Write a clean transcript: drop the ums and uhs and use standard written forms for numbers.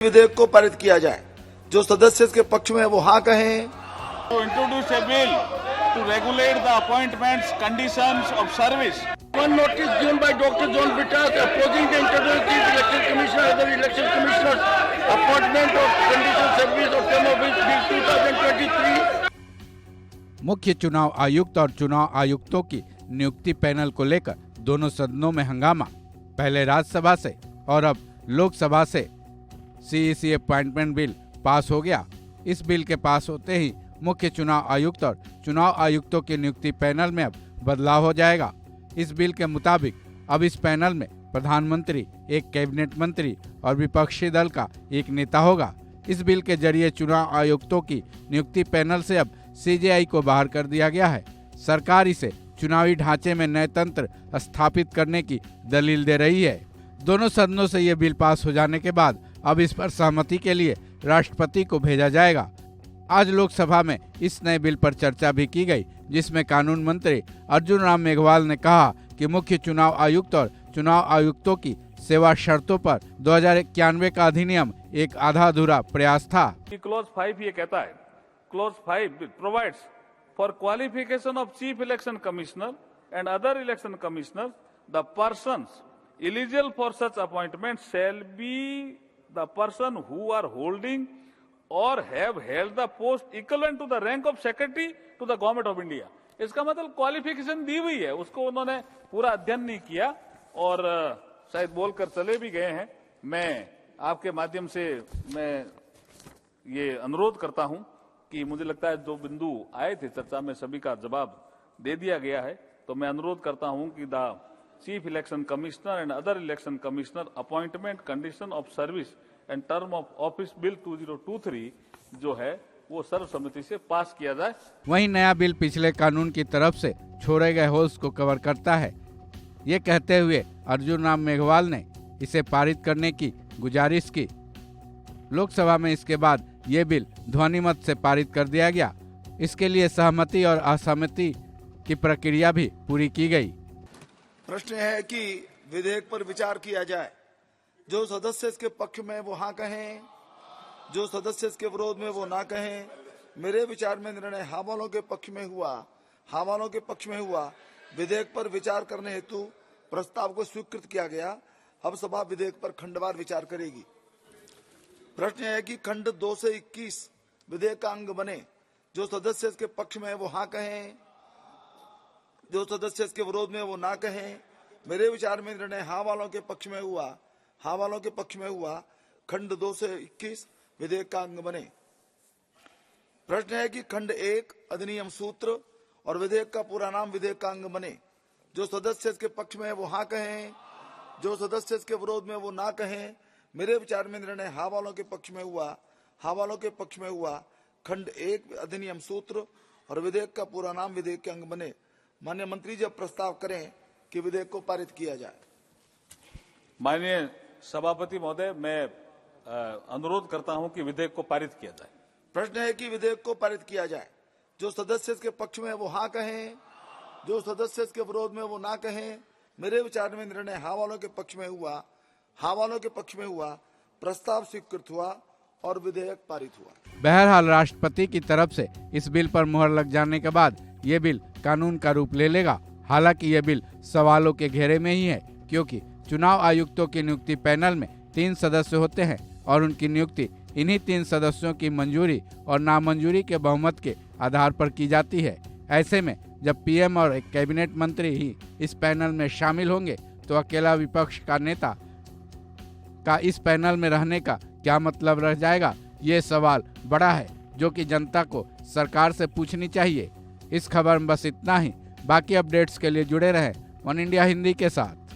विधेयक को पारित किया जाए। जो सदस्य इसके पक्ष में है वो हाँ कहें। To introduce a bill to regulate the appointments, conditions of service. One notice given by Dr. John Vitas opposing the introduction of Chief Election Commissioner, other election commissioners, appointment of condition service of term of Bill 2023. मुख्य चुनाव आयुक्त और चुनाव आयुक्तों की नियुक्ति panel को लेकर दोनों सदनों में हंगामा। पहले राज्यसभा से और अब लोकसभा से सीईसी अपॉइंटमेंट बिल पास हो गया। इस बिल के पास होते ही मुख्य चुनाव आयुक्त और चुनाव आयुक्तों की नियुक्ति पैनल में अब बदलाव हो जाएगा। इस बिल के मुताबिक अब इस पैनल में प्रधानमंत्री, एक कैबिनेट मंत्री और विपक्षी दल का एक नेता होगा। इस बिल के जरिए चुनाव आयुक्तों की नियुक्ति पैनल से अब सीजेआई को बाहर कर दिया गया है। सरकार इसे चुनावी ढांचे में नए तंत्र स्थापित करने की दलील दे रही है। दोनों सदनों से ये बिल पास हो जाने के बाद अब इस पर सहमति के लिए राष्ट्रपति को भेजा जाएगा। आज लोकसभा में इस नए बिल पर चर्चा भी की गई, जिसमें कानून मंत्री अर्जुन राम मेघवाल ने कहा कि मुख्य चुनाव आयुक्त और चुनाव आयुक्तों की सेवा शर्तों पर 2091 का अधिनियम एक आधा अधूरा प्रयास था। क्लॉज 5 ये कहता है, clause 5 provides for qualification of chief election commissioner and other election commissioner the persons eligible for such appointment shall be the person who are holding or have held the post equivalent to the rank of secretary to the government of India. इसका मतलब qualification दी हुई है, उसको उन्होंने पूरा अध्ययन नहीं किया और शायद बोलकर चले भी गए हैं। मैं आपके माध्यम से मैं ये अनुरोध करता हूं कि मुझे लगता है जो बिंदु आए थे चर्चा में सभी का जवाब दे दिया गया है, तो मैं अनुरोध करता हूं कि the chief election commissioner and other election commissioner appointment condition of service and term of office bill 2023 जो है वो सर्वसम्मति से पास किया जाए। वहीं नया बिल पिछले कानून की तरफ से छोड़े गए होल्स को कवर करता है। ये कहते हुए अर्जुन राम मेघवाल ने इसे पारित करने की गुजारिश की। लोकसभा में इसके बाद ये बिल ध्वनिमत से पारित कर दिया गया। इसके लिए सहमति और असहमति की प्रक्रिया भी पूरी की गई। प्रश्न है कि विधेयक पर विचार किया जाए। जो सदस्य इसके पक्ष में वो हाँ कहें, जो सदस्य इसके विरोध में वो ना कहें। मेरे विचार में निर्णय हाँ वालों के पक्ष में हुआ। हाँ वालों के पक्ष में हुआ। विधेयक पर विचार करने हेतु प्रस्ताव को स्वीकृत किया गया। अब सभा विधेयक पर खंडवार विचार करेगी। प्रश्न है कि खंड 2 से 21 विधेयक का अंग बने। जो सदस्य इसके पक्ष में वो हाँ कहें, जो सदस्य इसके विरोध में वो ना कहें। मेरे विचार में निर्णय हाँ वालों के पक्ष में हुआ। हाँ वालों के पक्ष में हुआ। खंड 2 से 21 विधेयक का अंग बने। प्रश्न है कि खंड 1 अधिनियम सूत्र और विधेयक का पूरा नाम विधेयक का अंग बने। जो सदस्य इसके पक्ष में वो हाँ कहें, जो सदस्य इसके विरोध में वो ना कहें। मेरे विचार में निर्णय हाँ वालों के पक्ष में हुआ। हाँ वालों के पक्ष में हुआ। खंड 1 अधिनियम सूत्र और विधेयक का पूरा नाम विधेयक के अंग बने। माननीय मंत्री जी अब प्रस्ताव करें कि विधेयक को पारित किया जाए। माननीय सभापति महोदय, मैं अनुरोध करता हूं कि विधेयक को पारित किया जाए। प्रश्न है कि विधेयक को पारित किया जाए। जो सदस्य इसके पक्ष में वो हाँ कहें, जो सदस्य इसके विरोध में वो ना कहें। मेरे विचार में निर्णय हाँ वालों के पक्ष में हुआ। हाँ वालों के पक्ष में हुआ। प्रस्ताव स्वीकृत हुआ और विधेयक पारित हुआ। बहरहाल राष्ट्रपति की तरफ से इस बिल पर मुहर लग जाने के बाद ये बिल कानून का रूप ले लेगा। हालांकि ये बिल सवालों के घेरे में ही है, क्योंकि चुनाव आयुक्तों की नियुक्ति पैनल में 3 सदस्य होते हैं और उनकी नियुक्ति इन्हीं 3 सदस्यों की मंजूरी और नामंजूरी के बहुमत के आधार पर की जाती है। ऐसे में जब पीएम और एक कैबिनेट मंत्री ही इस पैनल में शामिल होंगे तो अकेला विपक्ष का नेता का इस पैनल में रहने का क्या मतलब रह जाएगा? ये सवाल बड़ा है, जो कि जनता को सरकार से पूछनी चाहिए। इस खबर में बस इतना ही। बाकी अपडेट्स के लिए जुड़े रहें वन इंडिया हिंदी के साथ।